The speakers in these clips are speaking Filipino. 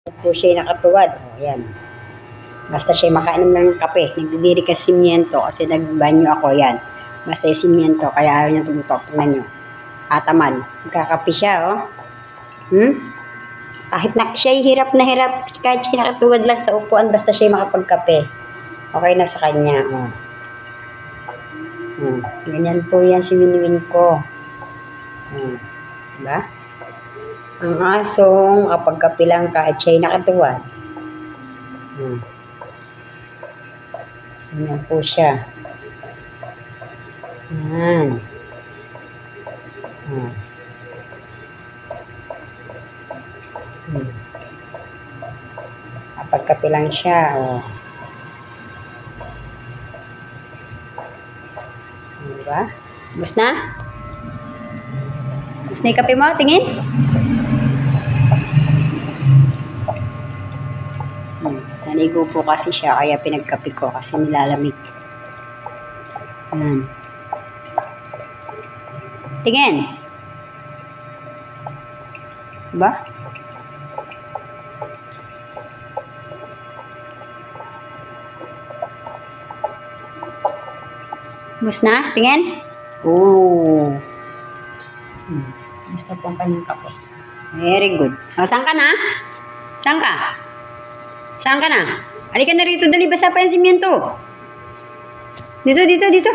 po siya nakatuwad. O, yan. Basta siya makainom lang ng kape. Nagdidiri ka simyento kasi nagbanyo ako. Yan. Basta yung simyento. Kaya ayaw niya tumutok. Tingnan nyo. Ataman. Nagkakape siya, oh. Kahit na siya hirap na hirap. Kahit siya nakatuwad lang sa upuan. Basta siya makapagkape. Okay na sa kanya. Oh. Ganyan po yan si Winwin ko. Diba? Ang asong kapag kape lang kahit siya'y nakatuwad. Ganyan po siya. Yan. Kapag kape lang siya. Oh. Diba? Bus na? Bus na yung kape mo? Tingin? Naligo po kasi siya, kaya pinagkape ko kasi nilalamig. Tingin. Diba? Bus na? Tingin? Oo. Gusto po ang kanyang kape. Very good. O, saan ka na? Saan ka? Saan ka na? Halika na rito, dali. Basa pa yung simyento. Dito.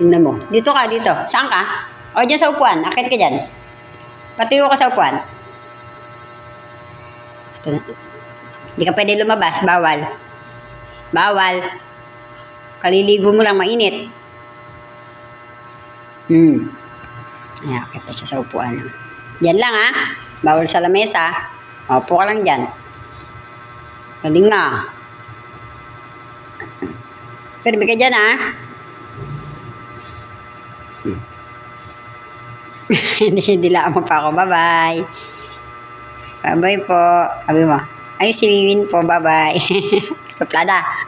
Tingnan mo. Dito ka, dito. Saan ka? O, dyan sa upuan. Akit ka dyan. Patiyo ka sa upuan. Hindi ka pwede lumabas. Bawal. Bawal. Kaliligo mo lang, mainit. Ayan, akit na siya sa upuan. Yan lang, ha? Bawal sa lamesa. Opo ka lang dyan. Galing na. Pero ka dyan, ha? Hindi lang mo pa ako. Bye-bye. Bye-bye po. Sabi mo. Ay, si Wiwin po. Bye-bye. Suplada.